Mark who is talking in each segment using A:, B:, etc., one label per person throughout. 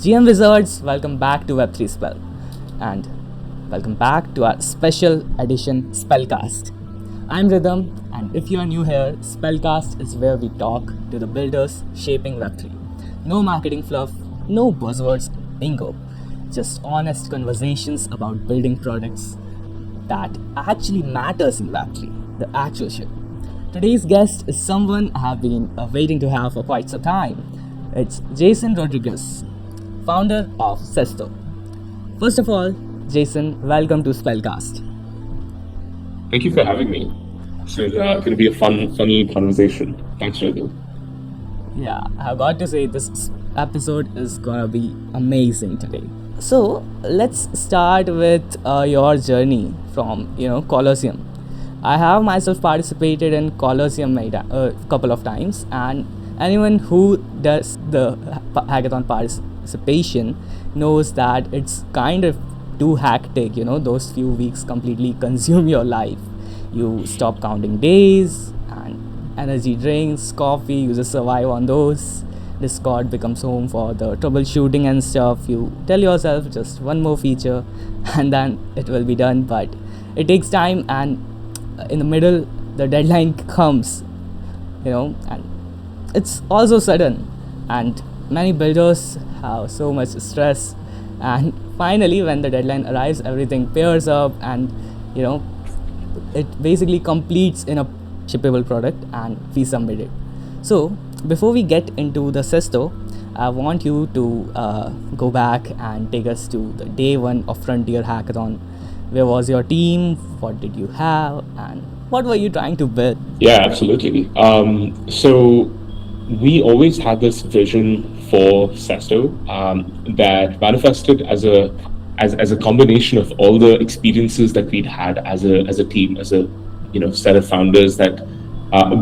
A: GM Wizards, welcome back to Web3 Spell, and welcome back to our special edition Spellcast. I'm Rythme, and if you are new here, Spellcast is where we talk to the builders shaping Web3. No marketing fluff, no buzzwords, bingo. Just honest conversations about building products that actually matters in Web3, the actual shit. Today's guest is someone I have been waiting to have for quite some time. It's Jason Rodriguez, founder of Cesto. First of all, Jason, welcome to Spellcast.
B: Thank you for having me. So it's going to be a funny conversation. Thanks, Rythme.
A: Yeah, I've got to say this episode is gonna be amazing today. So let's start with your journey from Colosseum. I have myself participated in Colosseum a couple of times, and anyone who does the hackathon participation knows that it's kind of too hectic. Those few weeks completely consume your life. You stop counting days, and energy drinks, coffee, you just survive on those. Discord becomes home for the troubleshooting and stuff. You tell yourself just one more feature and then it will be done, but it takes time, and in the middle the deadline comes, and it's also sudden, and many builders have so much stress, and finally when the deadline arrives, everything pairs up, and it basically completes in a shippable product, and we submit it. So before we get into the Cesto, I want you to go back and take us to the day one of Frontier Hackathon. Where was your team? What did you have? And what were you trying to build?
B: Yeah, absolutely. So we always had this vision for Cesto that manifested as a combination of all the experiences that we'd had as a team, as a set of founders that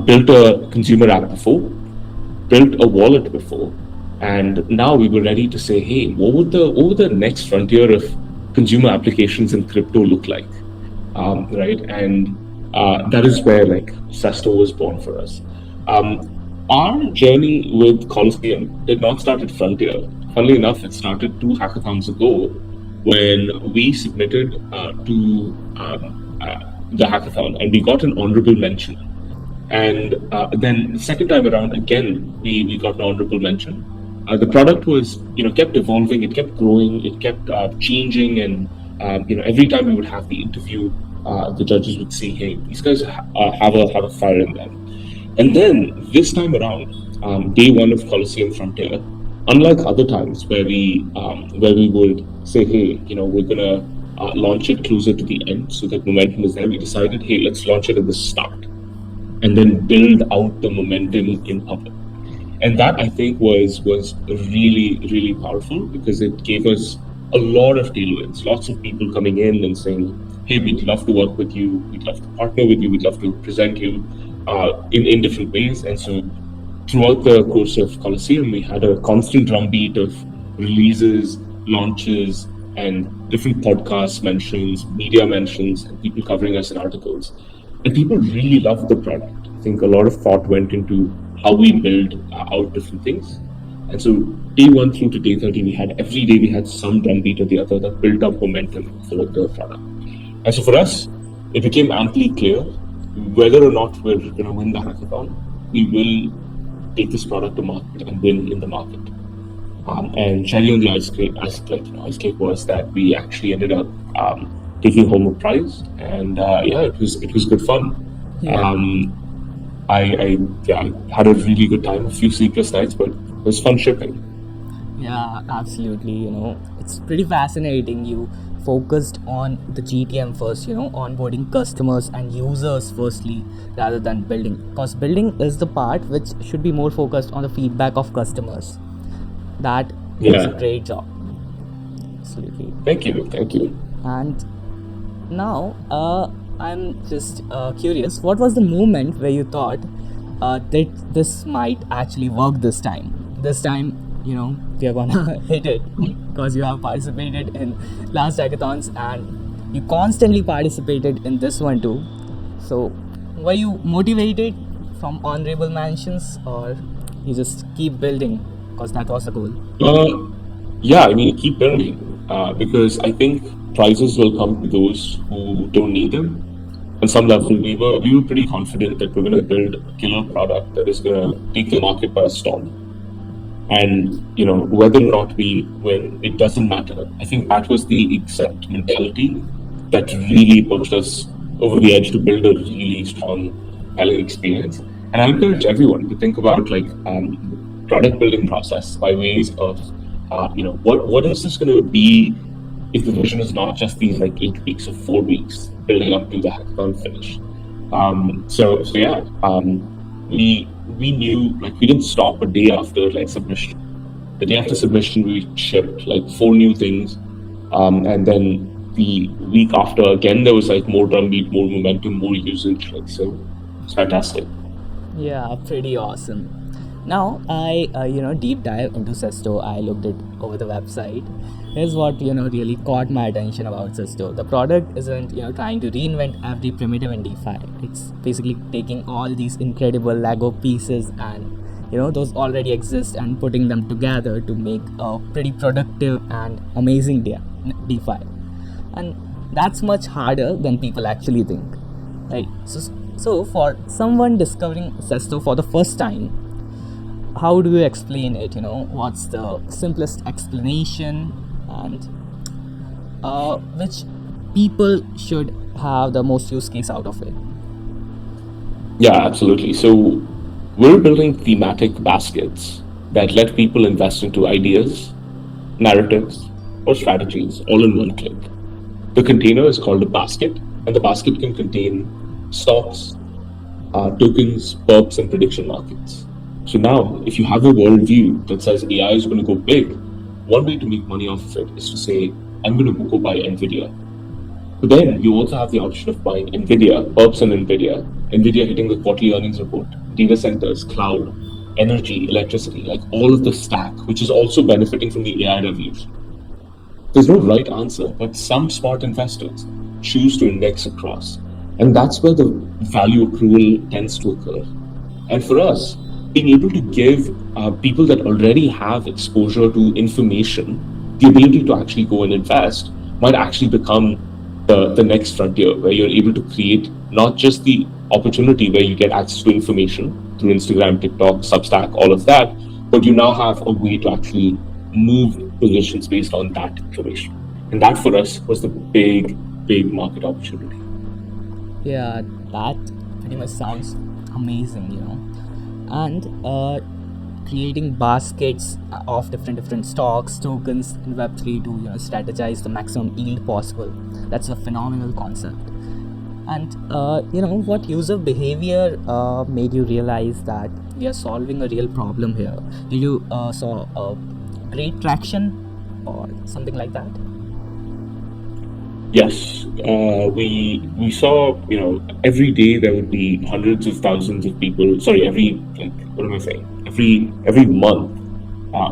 B: built a consumer app before, built a wallet before, and now we were ready to say, hey, what would the next frontier of consumer applications in crypto look like, right? And that is where Cesto was born for us. Our journey with Colosseum did not start at Frontier. Funnily enough, it started 2 hackathons ago when we submitted to the hackathon, and we got an honorable mention. And then the second time around, again, we got an honorable mention. The product was, kept evolving, it kept growing, it kept changing, and every time we would have the interview, the judges would say, "Hey, these guys have a fire in them." And then this time around, day one of Colosseum Frontier, unlike other times where we would say, "Hey, we're gonna launch it closer to the end so that momentum is there," we decided, "Hey, let's launch it at the start and then build out the momentum in public." And that, I think, was really, really powerful because it gave us a lot of tailwinds, lots of people coming in and saying, "Hey, we'd love to work with you, we'd love to partner with you, we'd love to present you in different ways." And so throughout the course of Colosseum, we had a constant drumbeat of releases, launches, and different podcast mentions, media mentions, and people covering us in articles. And people really loved the product. I think a lot of thought went into how we build out different things. And so day 1 through to day 30, every day we had some drumbeat or the other that built up momentum for the product. And so for us, it became amply clear whether or not we're going to win the hackathon, we will take this product to market and win in the market. And cherry on the ice cake was that we actually ended up taking home a prize, and it was good fun.
A: Yeah.
B: I had a really good time, a few sleepless nights, but it was fun shipping.
A: Yeah, absolutely. It's pretty fascinating. You focused on the GTM first, onboarding customers and users firstly, rather than building. Because building is the part which should be more focused on the feedback of customers. That is a great job. Absolutely.
B: Thank you.
A: And now, I'm just curious, what was the moment where you thought that this might actually work this time? This time, we are gonna hit it, because you have participated in last hackathons and you constantly participated in this one too. So, were you motivated from honorable mentions, or you just keep building because that was the goal?
B: Yeah, I mean, keep building because I think prizes will come to those who don't need them. On some level, we were pretty confident that we're going to build a killer product that is going to take the market by storm. And whether or not we win, it doesn't matter. I think that was the exact mentality that really pushed us over the edge to build a really strong selling experience. And I encourage everyone to think about like product building process by ways of what is this going to be if the vision is not just these like 8 weeks or 4 weeks building up to the hackathon finish. So yeah, we knew like we didn't stop a day after like submission. The day after submission, we shipped like 4 new things, and then the week after again there was like more drumbeat, more momentum, more usage. Like so, it's fantastic.
A: Yeah, pretty awesome. Now I deep dive into Cesto. I looked it over the website. Here's what really caught my attention about Cesto. The product isn't trying to reinvent every primitive in DeFi. It's basically taking all these incredible Lego pieces and those already exist and putting them together to make a pretty productive and amazing DeFi. And that's much harder than people actually think, right? So for someone discovering Cesto for the first time, how do you explain it? What's the simplest explanation, and which people should have the most use case out of it?
B: Yeah, absolutely. So we're building thematic baskets that let people invest into ideas, narratives, or strategies all in one click. The container is called a basket, and the basket can contain stocks, tokens, perps, and prediction markets. So now, if you have a worldview that says AI is going to go big, one way to make money off of it is to say, I'm going to go buy NVIDIA. But then you also have the option of buying NVIDIA, perps on NVIDIA, NVIDIA hitting the quarterly earnings report, data centers, cloud, energy, electricity, like all of the stack, which is also benefiting from the AI revolution. There's no right answer, but some smart investors choose to index across. And that's where the value accrual tends to occur. And for us, being able to give people that already have exposure to information the ability to actually go and invest might actually become the next frontier, where you're able to create not just the opportunity where you get access to information through Instagram, TikTok, Substack, all of that, but you now have a way to actually move positions based on that information. And that for us was the big market opportunity.
A: Yeah, that pretty much sounds amazing, and creating baskets of different stocks, tokens in Web3 to strategize the maximum yield possible. That's a phenomenal concept. And what user behavior made you realize that we are solving a real problem here? Did you saw great traction or something like that?
B: Yes, we saw every day there would be hundreds of thousands of people. Sorry, what am I saying? Every month,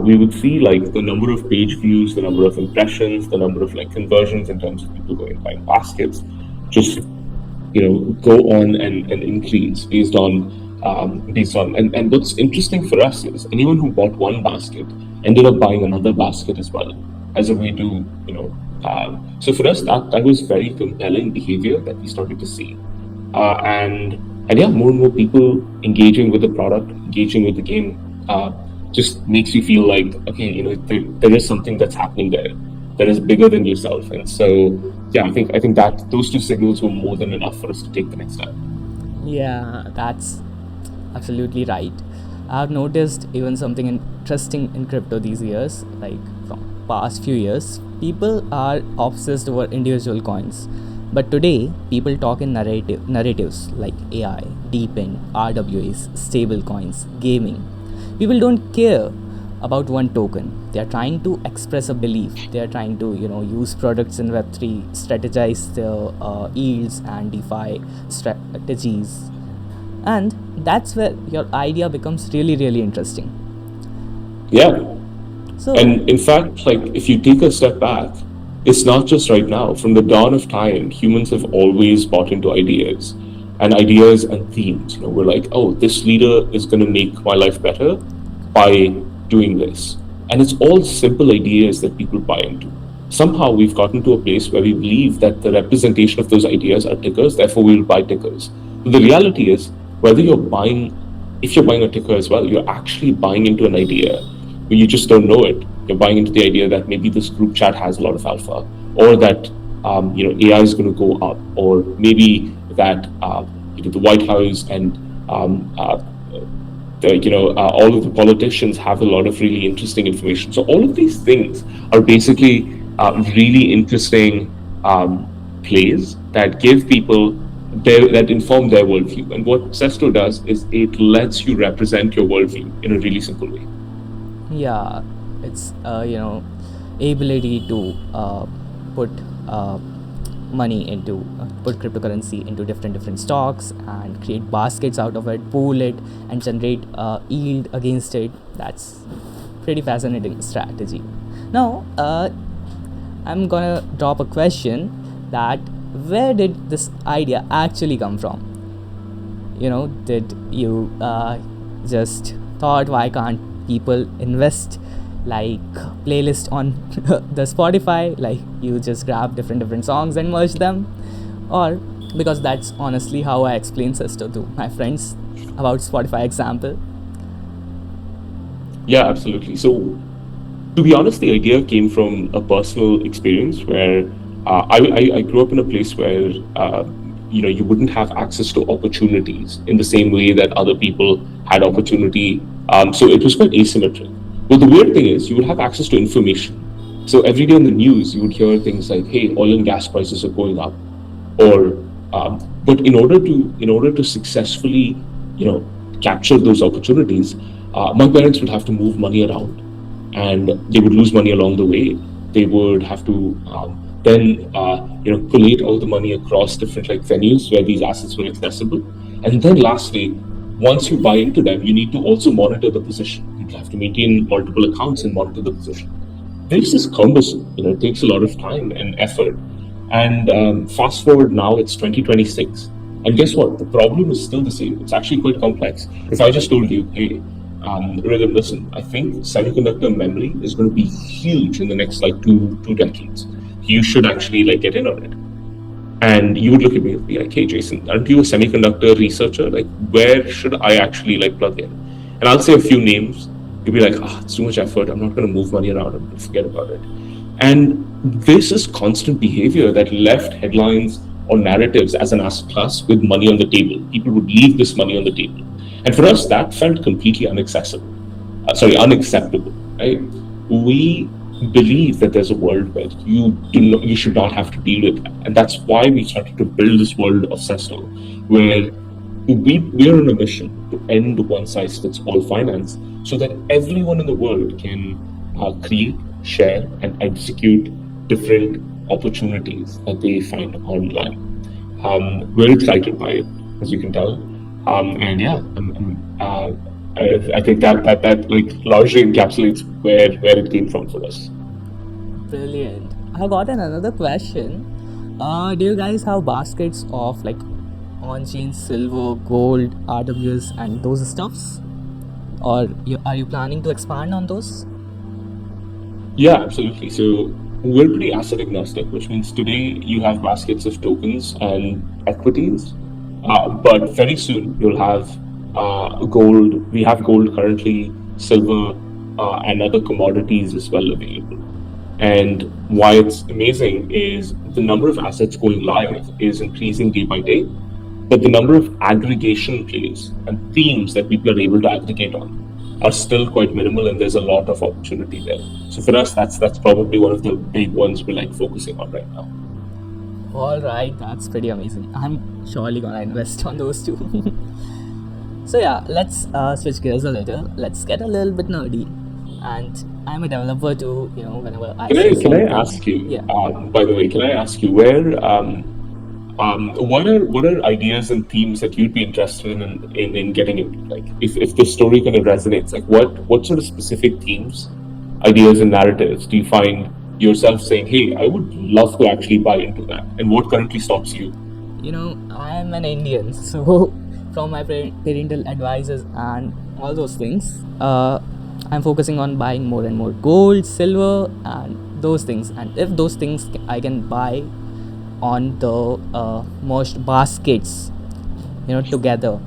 B: we would see like the number of page views, the number of impressions, the number of like conversions in terms of people going buying baskets, just go on and increase based on and what's interesting for us is anyone who bought one basket ended up buying another basket as well as a way to so for us that was very compelling behavior that we started to see, and yeah, more and more people engaging with the product, engaging with the game, just makes you feel like okay, there is something that's happening there that is bigger than yourself. And so yeah, I think that those two signals were more than enough for us to take the next step.
A: Yeah, that's absolutely right. I've noticed even something interesting in crypto these years, like from past few years, people are obsessed over individual coins. But today, people talk in narratives like AI, DePIN, RWAs, stable coins, gaming. People don't care about one token. They are trying to express a belief. They are trying to use products in Web3, strategize their yields and DeFi strategies, and that's where your idea becomes really interesting.
B: Yeah,
A: So
B: and in fact, like if you take a step back, it's not just right now. From the dawn of time, humans have always bought into ideas and themes. We're like, oh, this leader is going to make my life better by doing this. And it's all simple ideas that people buy into. Somehow we've gotten to a place where we believe that the representation of those ideas are tickers, therefore we'll buy tickers. But the reality is, if you're buying a ticker as well, you're actually buying into an idea, but you just don't know it. You're buying into the idea that maybe this group chat has a lot of alpha, or that AI is going to go up, or maybe that the White House and all of the politicians have a lot of really interesting information. So all of these things are basically really interesting plays that give people that inform their worldview. And what Cesto does is it lets you represent your worldview in a really simple way.
A: Yeah, it's ability to put money into put cryptocurrency into different stocks and create baskets out of it, pool it, and generate yield against it. That's pretty fascinating strategy. Now I'm gonna drop a question that where did this idea actually come from? Did you just thought, why can't people invest like playlist on the Spotify, like you just grab different songs and merge them? Or because that's honestly how I explain Cesto to my friends about Spotify example.
B: Yeah, absolutely. So, to be honest, the idea came from a personal experience where I grew up in a place where you wouldn't have access to opportunities in the same way that other people had opportunity. So it was quite asymmetric. But the weird thing is, you would have access to information. So every day in the news, you would hear things like, "Hey, oil and gas prices are going up," or but in order to successfully capture those opportunities, my parents would have to move money around, and they would lose money along the way. They would have to then collate all the money across different venues where these assets were accessible. And then lastly, once you buy into them, you need to also monitor the position. You have to maintain multiple accounts and monitor the position. This is cumbersome. It takes a lot of time and effort. And fast forward now, it's 2026. And guess what? The problem is still the same. It's actually quite complex. If I just told you, "Hey, Rhythm, listen, I think semiconductor memory is going to be huge in the next two decades. You should actually get in on it." And you would look at me and be like, "Hey, Jason, aren't you a semiconductor researcher? Where should I actually plug in?" And I'll say a few names. You'll be like, "It's too much effort. I'm not going to move money around. I'm going to forget about it." And this is constant behavior that left headlines or narratives as an asset class with money on the table. People would leave this money on the table. And for us, that felt completely unacceptable, right? We believe that there's a world where you should not have to deal with that. And that's why we started to build this world of Cesto, where we are on a mission to end one-size-fits-all finance so that everyone in the world can create, share, and execute different opportunities that they find online. We're excited by it, as you can tell. And yeah, I think that largely encapsulates where it came from for us.
A: Brilliant. I got another question. Do you guys have baskets of on-chain silver, gold, RWAs, and those stuffs? Or are you planning to expand on those?
B: Yeah, absolutely. So we're pretty asset agnostic, which means today you have baskets of tokens and equities, but very soon you'll have gold. We have gold currently, silver, and other commodities as well available. And why it's amazing is the number of assets going live is increasing day by day, but the number of aggregation plays and themes that people are able to aggregate on are still quite minimal, and there's a lot of opportunity there. So for us, that's probably one of the big ones we're focusing on right now.
A: All right, that's pretty amazing. I'm surely gonna invest on those too. So yeah, let's switch gears a little. Let's get a little bit nerdy. And I'm a developer too. Whenever I
B: can I ask you?
A: Yeah.
B: By the way, can I ask you where? What are ideas and themes that you'd be interested in getting into? If the story kind of resonates, what sort of specific themes, ideas, and narratives do you find yourself saying, "Hey, I would love to actually buy into that"? And what currently stops you?
A: I am an Indian, so from my parental advisors and all those things, I'm focusing on buying more and more gold, silver, and those things. And if those things I can buy on the merged baskets, together,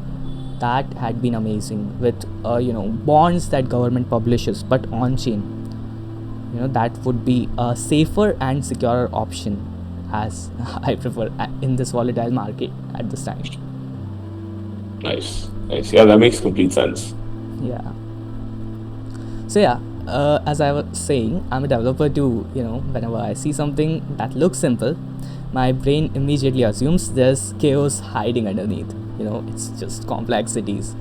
A: that had been amazing. With bonds that government publishes, but on chain, that would be a safer and secure option, as I prefer in this volatile market at this time.
B: Nice. Yeah, that makes complete sense.
A: Yeah. So yeah, as I was saying, I'm a developer too. Whenever I see something that looks simple, my brain immediately assumes there's chaos hiding underneath. It's just complexities.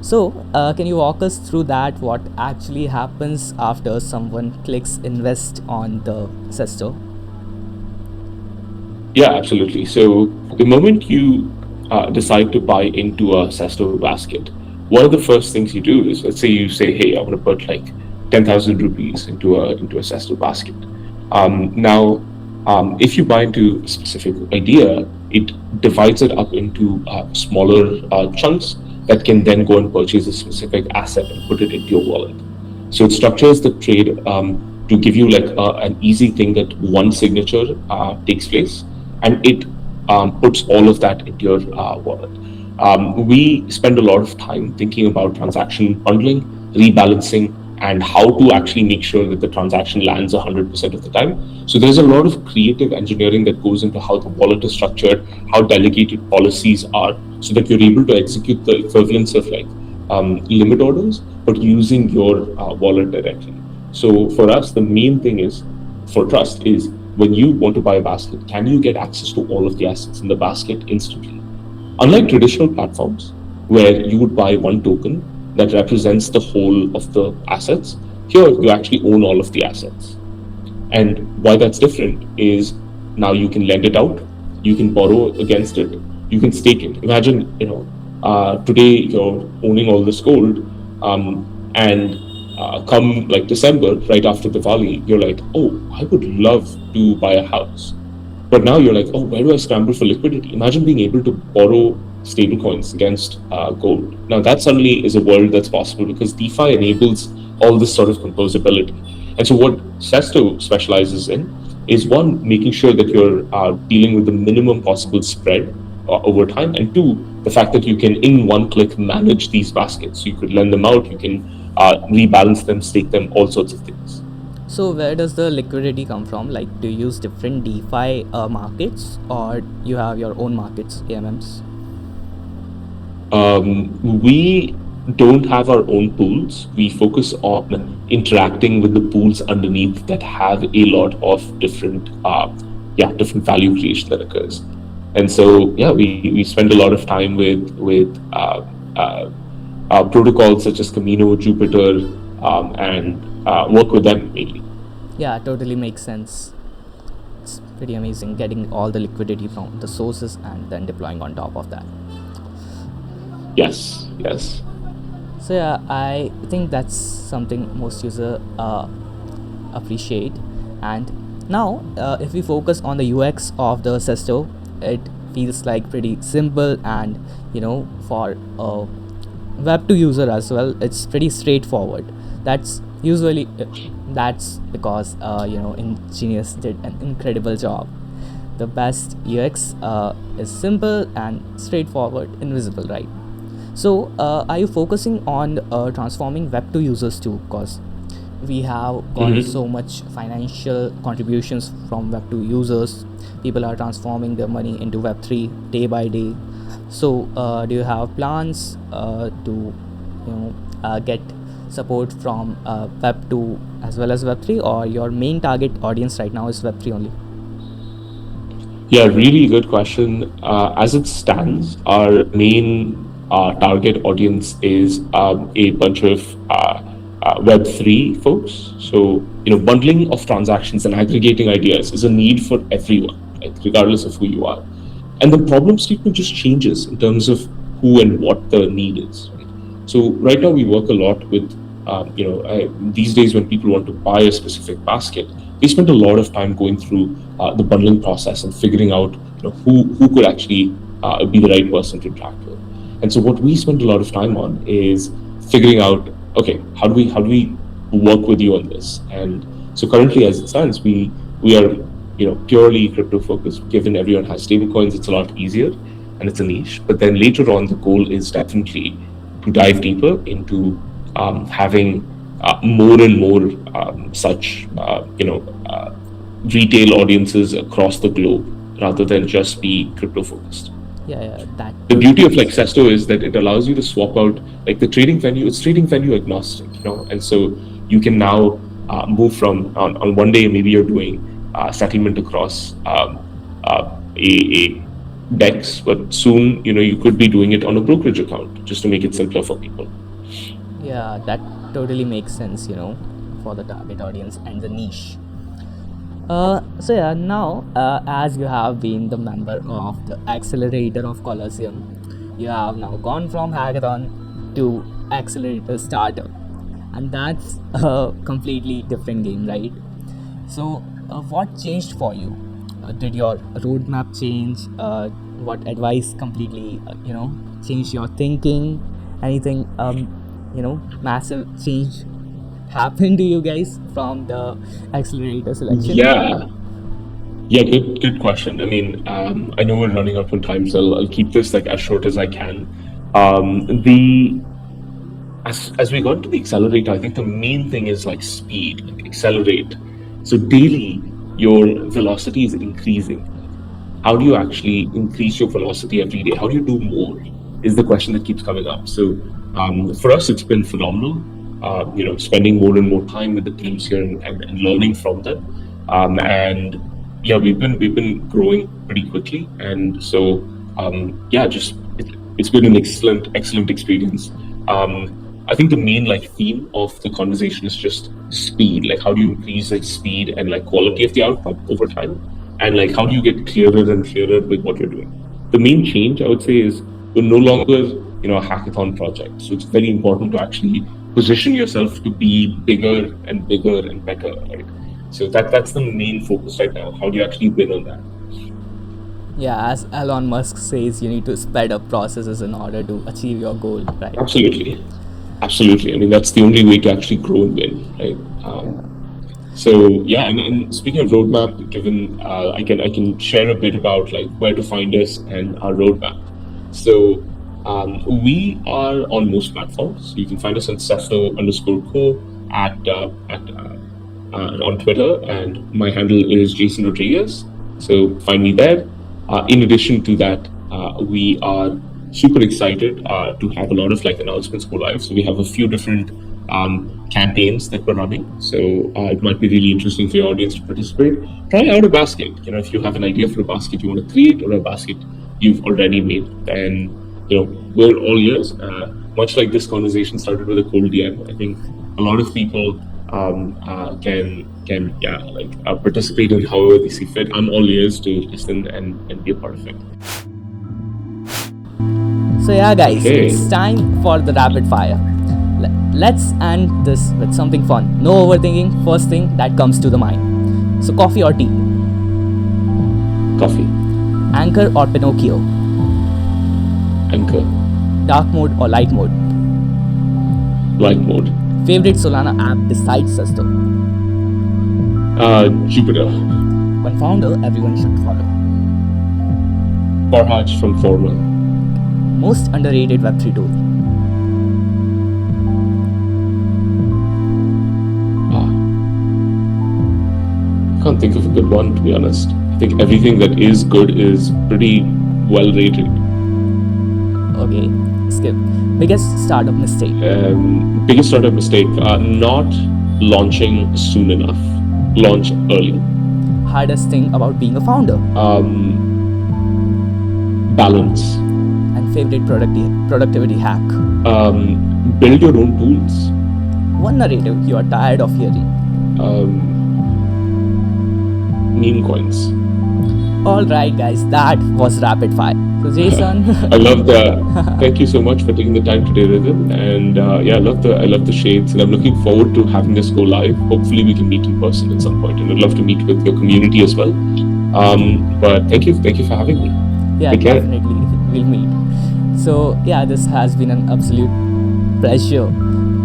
A: So, can you walk us through that? What actually happens after someone clicks invest on the Cesto?
B: Yeah, absolutely. So the moment you decide to buy into a Cesto basket, one of the first things you do is, let's say you say, "Hey, I want to put like 10,000 rupees into a Cesto basket." Now, if you buy into a specific idea, it divides it up into smaller chunks that can then go and purchase a specific asset and put it into your wallet. So it structures the trade to give you like an easy thing that one signature takes place, and it puts all of that into your wallet. We spend a lot of time thinking about transaction bundling, rebalancing, and how to actually make sure that the transaction lands 100% of the time. So there's a lot of creative engineering that goes into how the wallet is structured, how delegated policies are, so that you're able to execute the equivalence of like limit orders, but using your wallet directly. So for us, the main thing is for trust is when you want to buy a basket, can you get access to all of the assets in the basket instantly? Unlike traditional platforms where you would buy one token that represents the whole of the assets, here you actually own all of the assets. And why that's different is now you can lend it out, you can borrow against it, you can stake it. Imagine, today you're owning all this gold, and come like December, right after Diwali, you're like, oh, I would love to buy a house. But now you're like, oh, where do I scramble for liquidity? Imagine being able to borrow stablecoins against gold. Now that suddenly is a world that's possible because DeFi enables all this sort of composability. And so what Cesto specializes in is one, making sure that you're dealing with the minimum possible spread over time, and two, the fact that you can in one click manage these baskets. You could lend them out, you can rebalance them, stake them, all sorts of things.
A: So, where does the liquidity come from? Like, do you use different DeFi markets, or you have your own markets, AMMs?
B: We don't have our own pools. We focus on interacting with the pools underneath that have a lot of different value creation that occurs. And so we spend a lot of time with protocols such as Camino, Jupiter, and work with them mainly.
A: Yeah, totally makes sense. It's pretty amazing getting all the liquidity from the sources and then deploying on top of that.
B: Yes.
A: So yeah, I think that's something most users appreciate. And now, if we focus on the UX of the Cesto, it feels like pretty simple, and for a Web2 user as well, it's pretty straightforward. That's because Ingenious did an incredible job. The best UX is simple and straightforward, invisible, right? So, are you focusing on transforming Web2 users too? Because we have got so much financial contributions from Web2 users. People are transforming their money into Web3 day by day. So, do you have plans to get support from Web2 as well as Web3, or your main target audience right now is Web3 only?
B: Yeah, really good question. As it stands, our main target audience is a bunch of Web3 folks. So, bundling of transactions and aggregating ideas is a need for everyone, like, regardless of who you are. And the problem statement just changes in terms of who and what the need is. Right? So right now we work a lot with, these days when people want to buy a specific basket, they spend a lot of time going through the bundling process and figuring out who could actually be the right person to interact with. And so what we spend a lot of time on is figuring out, okay, how do we work with you on this? And so currently, as it stands, we are purely crypto focused. Given everyone has stablecoins, it's a lot easier, and it's a niche. But then later on, the goal is definitely to dive deeper into having more and more such retail audiences across the globe rather than just be crypto focused.
A: Yeah, that.
B: The beauty of like Cesto is that it allows you to swap out like the trading venue. It's trading venue agnostic, and so you can now move from on one day maybe you're doing settlement across a DEX, but soon you could be doing it on a brokerage account just to make it simpler for people.
A: Yeah, that totally makes sense, for the target audience and the niche. So yeah, now as you have been the member of the accelerator of Colosseum, you have now gone from hackathon to accelerator starter, and that's a completely different game, right? So what changed for you? Did your roadmap change? What advice completely changed your thinking? Anything massive change happened to you guys from the accelerator selection?
B: Yeah, good question. I mean, I know we're running up on time, so I'll keep this like as short as I can. As we got to the accelerator, I think the main thing is like speed, like accelerate. So daily, your velocity is increasing. How do you actually increase your velocity every day? How do you do more? Is the question that keeps coming up. So for us, it's been phenomenal. Spending more and more time with the teams here and learning from them. And yeah, we've been growing pretty quickly, and so it's been an excellent experience. I think the main like theme of the conversation is just speed. Like, how do you increase like speed and like quality of the outcome over time, and like how do you get clearer and clearer with what you're doing? The main change I would say is we're no longer a hackathon project, so it's very important to actually position yourself to be bigger and bigger and better, right? So that's the main focus right now. How do you actually win on that?
A: Yeah, as Elon Musk says, you need to speed up processes in order to achieve your goal, right?
B: Absolutely. I mean, that's the only way to actually grow and win, right? So yeah, and speaking of roadmap, given I can share a bit about like where to find us and our roadmap. So we are on most platforms. You can find us on Cesto_co on Twitter, and my handle is Jason Rodriguez. So find me there. In addition to that, we are super excited to have a lot of like announcements go live. So we have a few different campaigns that we're running. So it might be really interesting for your audience to participate. Try out a basket. If you have an idea for a basket you want to create or a basket you've already made, then we're all ears. Much like this conversation started with a cold DM, I think a lot of people can participate in however they see fit. I'm all ears to listen and be a part of it.
A: So yeah guys, it's time for the rapid fire. Let's end this with something fun. No overthinking, first thing that comes to the mind. So coffee or tea?
B: Coffee.
A: Anchor or Pinocchio?
B: Anchor.
A: Dark mode or light mode?
B: Light mode.
A: Favorite Solana app besides Cesto?
B: Jupiter.
A: One founder everyone should follow?
B: Farhaj from Formal.
A: Most underrated Web3 tool?
B: I can't think of a good one, to be honest. I think everything that is good is pretty well rated.
A: Okay, skip. Biggest startup mistake?
B: Biggest startup mistake, not launching soon enough. Launch early.
A: Hardest thing about being a founder?
B: Balance.
A: And favorite productivity hack?
B: Build your own tools.
A: One narrative you are tired of hearing?
B: Meme coins.
A: Alright guys, that was rapid fire. So Jason,
B: I love that. Thank you so much for taking the time today, Rythme. And I love the shades, and I'm looking forward to having this go live. Hopefully, we can meet in person at some point, and I'd love to meet with your community as well. But thank you for having me.
A: Yeah, definitely we'll meet. So yeah, this has been an absolute pleasure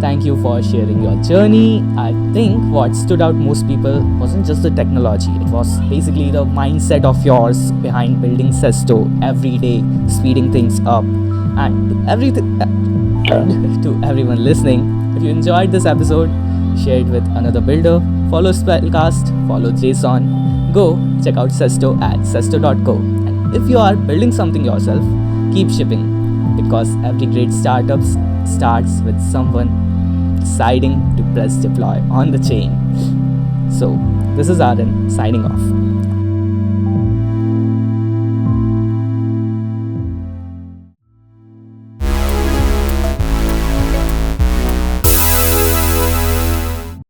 A: Thank you for sharing your journey. I think what stood out most people wasn't just the technology, it was basically the mindset of yours behind building Cesto every day, speeding things up. And to everything to everyone listening, if you enjoyed this episode, share it with another builder, follow Spellcast, follow Jason, go check out Cesto at cesto.co. And if you are building something yourself, keep shipping, because every great startup starts with someone deciding to press deploy on the chain. So, this is Arden signing off.